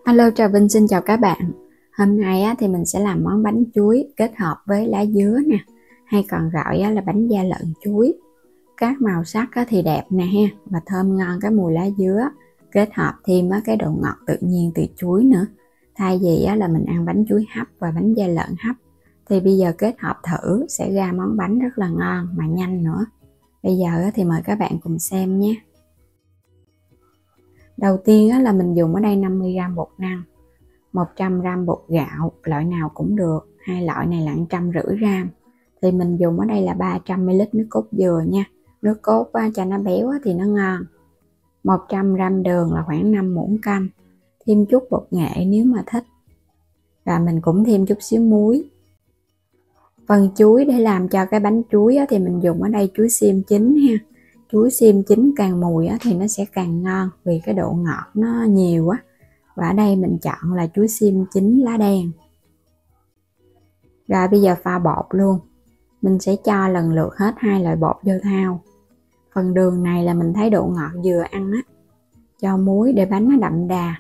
Alo, Trà Vinh xin chào các bạn. Hôm nay thì mình sẽ làm món bánh chuối kết hợp với lá dứa nè, hay còn gọi là bánh da lợn chuối. Các màu sắc thì đẹp nè ha, và thơm ngon cái mùi lá dứa, kết hợp thêm cái độ ngọt tự nhiên từ chuối nữa. Thay vì là mình ăn bánh chuối hấp và bánh da lợn hấp, thì bây giờ kết hợp thử sẽ ra món bánh rất là ngon mà nhanh nữa. Bây giờ thì mời các bạn cùng xem nhé. Đầu tiên là mình dùng ở đây 50g bột năng, 100g bột gạo, loại nào cũng được, hai loại này là 150g. Thì mình dùng ở đây là 300ml nước cốt dừa nha. Nước cốt cho nó béo thì nó ngon. 100g đường là khoảng 5 muỗng canh. Thêm chút bột nghệ nếu mà thích. Và mình cũng thêm chút xíu muối. Phần chuối để làm cho cái bánh chuối thì mình dùng ở đây chuối xiêm chín ha. Chuối xiêm chín càng mùi thì nó sẽ càng ngon vì cái độ ngọt nó nhiều quá. Và ở đây mình chọn là chuối xiêm chín lá đen. Rồi bây giờ pha bột luôn. Mình sẽ cho lần lượt hết hai loại bột vô thao. Phần đường này là mình thấy độ ngọt vừa ăn á. Cho muối để bánh nó đậm đà.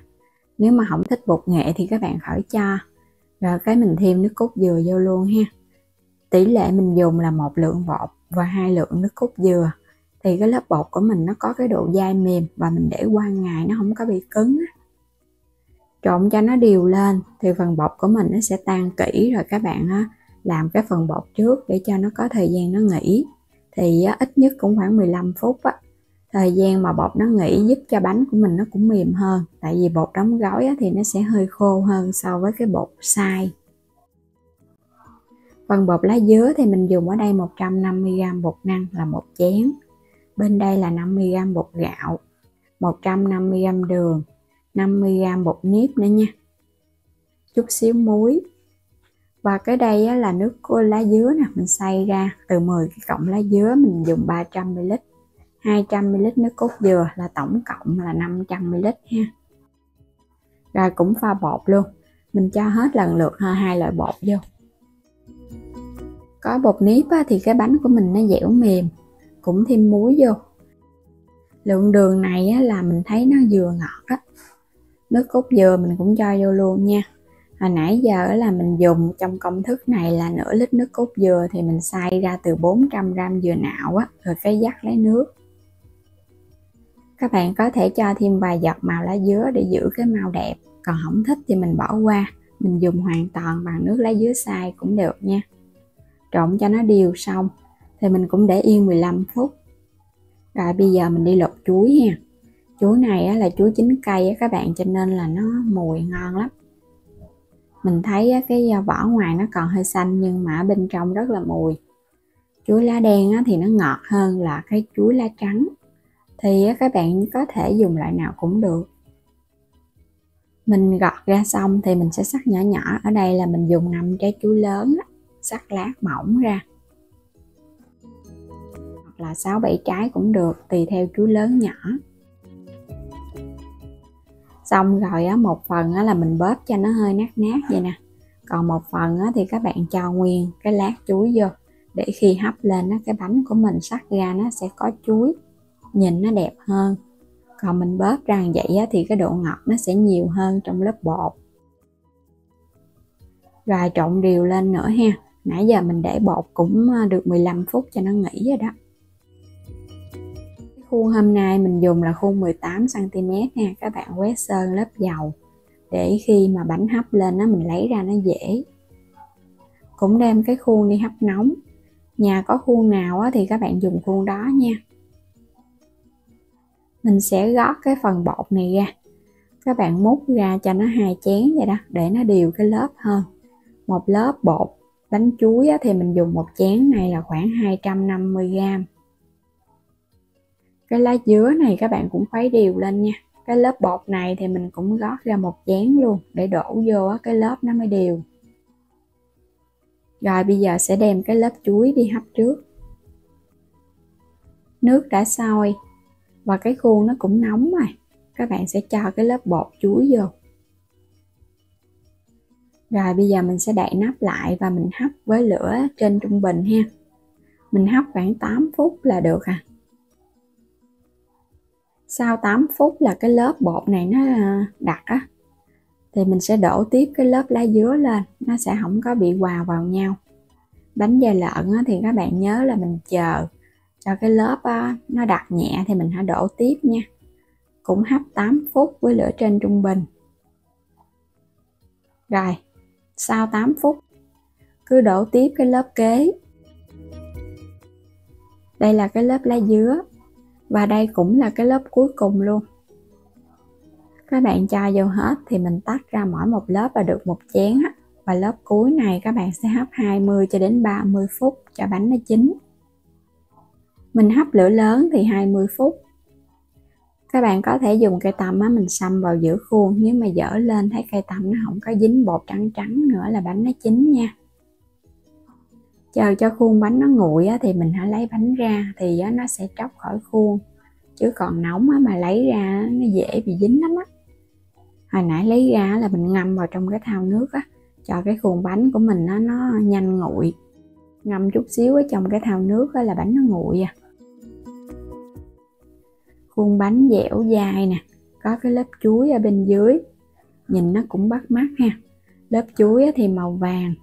Nếu mà không thích bột nghệ thì các bạn khỏi cho. Rồi cái mình thêm nước cốt dừa vô luôn ha. Tỷ lệ mình dùng là 1 lượng bột và 2 lượng nước cốt dừa. Thì cái lớp bột của mình nó có cái độ dai mềm và mình để qua ngày nó không có bị cứng á. Trộn cho nó đều lên thì phần bột của mình nó sẽ tan kỹ rồi các bạn làm cái phần bột trước để cho nó có thời gian nó nghỉ. Thì ít nhất cũng khoảng 15 phút á. Thời gian mà bột nó nghỉ giúp cho bánh của mình nó cũng mềm hơn. Tại vì bột đóng gói thì nó sẽ hơi khô hơn so với cái bột xay. Phần bột lá dứa thì mình dùng ở đây 150g bột năng là 1 chén. Bên đây là 50g bột gạo, 150g đường, 50g bột nếp nữa nha. Chút xíu muối. Và cái đây là nước của lá dứa nè, mình xay ra từ 10 cái cọng lá dứa mình dùng 300ml. 200ml nước cốt dừa là tổng cộng là 500ml ha. Rồi cũng pha bột luôn. Mình cho hết lần lượt hai loại bột vô. Có bột nếp thì cái bánh của mình nó dẻo mềm. Cũng thêm muối vô. Lượng đường này là mình thấy nó vừa ngọt á. Nước cốt dừa mình cũng cho vô luôn nha. Hồi nãy giờ là mình dùng trong công thức này là nửa lít nước cốt dừa thì mình xay ra từ 400g dừa nạo á, rồi cái dắt lấy nước. Các bạn có thể cho thêm vài giọt màu lá dứa để giữ cái màu đẹp, còn không thích thì mình bỏ qua, mình dùng hoàn toàn bằng nước lá dứa xay cũng được nha. Trộn cho nó đều xong thì mình cũng để yên 15 phút. Rồi bây giờ mình đi lột chuối nha. Chuối này là chuối chín cây các bạn, cho nên là nó mùi ngon lắm. Mình thấy cái vỏ ngoài nó còn hơi xanh nhưng mà bên trong rất là mùi. Chuối lá đen thì nó ngọt hơn là cái chuối lá trắng. Thì các bạn có thể dùng loại nào cũng được. Mình gọt ra xong thì mình sẽ cắt nhỏ nhỏ. Ở đây là mình dùng 5 trái chuối lớn, cắt lát mỏng ra. Hoặc là 6-7 trái cũng được, tùy theo chuối lớn nhỏ. Xong rồi một phần là mình bóp cho nó hơi nát nát vậy nè. Còn một phần thì các bạn cho nguyên cái lát chuối vô. Để khi hấp lên cái bánh của mình xắt ra nó sẽ có chuối. Nhìn nó đẹp hơn. Còn mình bóp ra như vậy thì cái độ ngọt nó sẽ nhiều hơn trong lớp bột. Rồi trộn đều lên nữa ha. Nãy giờ mình để bột cũng được 15 phút cho nó nghỉ rồi đó. Khuôn hôm nay mình dùng là khuôn 18cm nha. Các bạn quét sơn lớp dầu để khi mà bánh hấp lên mình lấy ra nó dễ. Cũng đem cái khuôn đi hấp nóng. Nhà có khuôn nào thì các bạn dùng khuôn đó nha. Mình sẽ gót cái phần bột này ra. Các bạn múc ra cho nó 2 chén vậy đó, để nó đều cái lớp hơn. Một lớp bột bánh chuối thì mình dùng một chén này là khoảng 250g. Cái lá dứa này các bạn cũng khuấy đều lên nha. Cái lớp bột này thì mình cũng gót ra một chén luôn để đổ vô cái lớp nó mới đều. Rồi bây giờ sẽ đem cái lớp chuối đi hấp trước. Nước đã sôi và cái khuôn nó cũng nóng rồi. Các bạn sẽ cho cái lớp bột chuối vô. Rồi bây giờ mình sẽ đậy nắp lại và mình hấp với lửa trên trung bình ha. Mình hấp khoảng 8 phút là được à. Sau 8 phút là cái lớp bột này nó đặc á. thì mình sẽ đổ tiếp cái lớp lá dứa lên, nó sẽ không có bị hòa vào nhau. Bánh da lợn thì các bạn nhớ là mình chờ cho cái lớp nó đặc nhẹ thì mình hãy đổ tiếp nha. Cũng hấp 8 phút với lửa trên trung bình. Rồi, sau 8 phút, cứ đổ tiếp cái lớp kế. Đây là cái lớp lá dứa, và đây cũng là cái lớp cuối cùng luôn. Các bạn cho vô hết thì mình tách ra mỗi một lớp là được một chén á. Và lớp cuối này các bạn sẽ hấp 20 cho đến 30 phút cho bánh nó chín. Mình hấp lửa lớn thì 20 phút. Các bạn có thể dùng cây tăm mình xăm vào giữa khuôn, nếu mà dở lên thấy cây tăm nó không có dính bột trắng trắng nữa là bánh nó chín nha. Chờ cho khuôn bánh nó nguội thì mình hãy lấy bánh ra, thì nó sẽ tróc khỏi khuôn, chứ còn nóng mà lấy ra nó dễ bị dính lắm á. Hồi nãy lấy ra là mình ngâm vào trong cái thau nước á, cho cái khuôn bánh của mình nó nhanh nguội. Ngâm chút xíu ở trong cái thau nước là bánh nó nguội à. Khuôn bánh dẻo dai nè, có cái lớp chuối ở bên dưới, nhìn nó cũng bắt mắt ha. Lớp chuối thì màu vàng,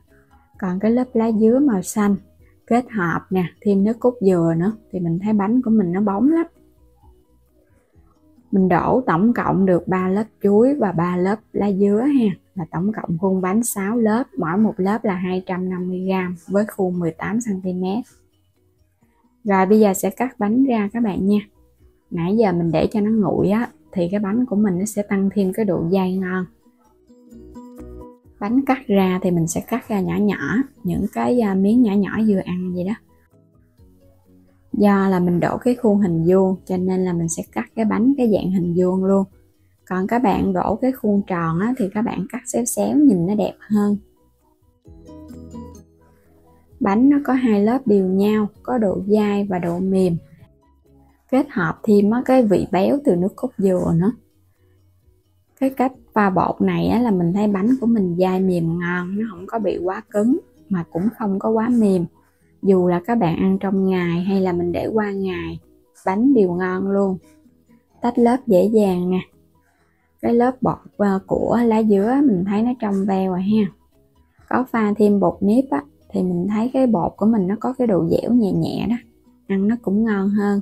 còn cái lớp lá dứa màu xanh, kết hợp nè, thêm nước cốt dừa nữa thì mình thấy bánh của mình nó bóng lắm. Mình đổ tổng cộng được 3 lớp chuối và 3 lớp lá dứa ha, là tổng cộng khuôn bánh 6 lớp, mỗi một lớp là 250g với khuôn 18cm. Rồi bây giờ sẽ cắt bánh ra các bạn nha. Nãy giờ mình để cho nó nguội á, thì cái bánh của mình nó sẽ tăng thêm cái độ dai ngon. Bánh cắt ra thì mình sẽ cắt ra nhỏ nhỏ, những cái miếng nhỏ nhỏ vừa ăn vậy đó. Do là mình đổ cái khuôn hình vuông cho nên là mình sẽ cắt cái bánh cái dạng hình vuông luôn. Còn các bạn đổ cái khuôn tròn á, thì các bạn cắt xéo xéo nhìn nó đẹp hơn. Bánh nó có 2 lớp đều nhau, có độ dai và độ mềm. Kết hợp thêm cái vị béo từ nước cốt dừa nữa. Cái cách pha bột này là mình thấy bánh của mình dai mềm ngon, nó không có bị quá cứng mà cũng không có quá mềm. Dù là các bạn ăn trong ngày hay là mình để qua ngày, bánh đều ngon luôn. Tách lớp dễ dàng nè. Cái lớp bột của lá dứa mình thấy nó trong veo rồi ha. Có pha thêm bột nếp thì mình thấy cái bột của mình nó có cái độ dẻo nhẹ nhẹ đó, ăn nó cũng ngon hơn.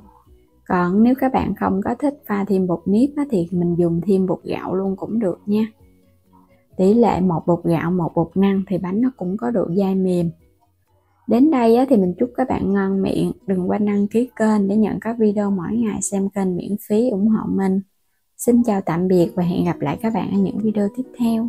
Còn nếu các bạn không có thích pha thêm bột nếp thì mình dùng thêm bột gạo luôn cũng được nha. Tỷ lệ 1 bột gạo 1 bột năng thì bánh nó cũng có độ dai mềm. Đến đây thì mình chúc các bạn ngon miệng. Đừng quên đăng ký kênh để nhận các video mỗi ngày xem kênh miễn phí ủng hộ mình. Xin chào tạm biệt và hẹn gặp lại các bạn ở những video tiếp theo.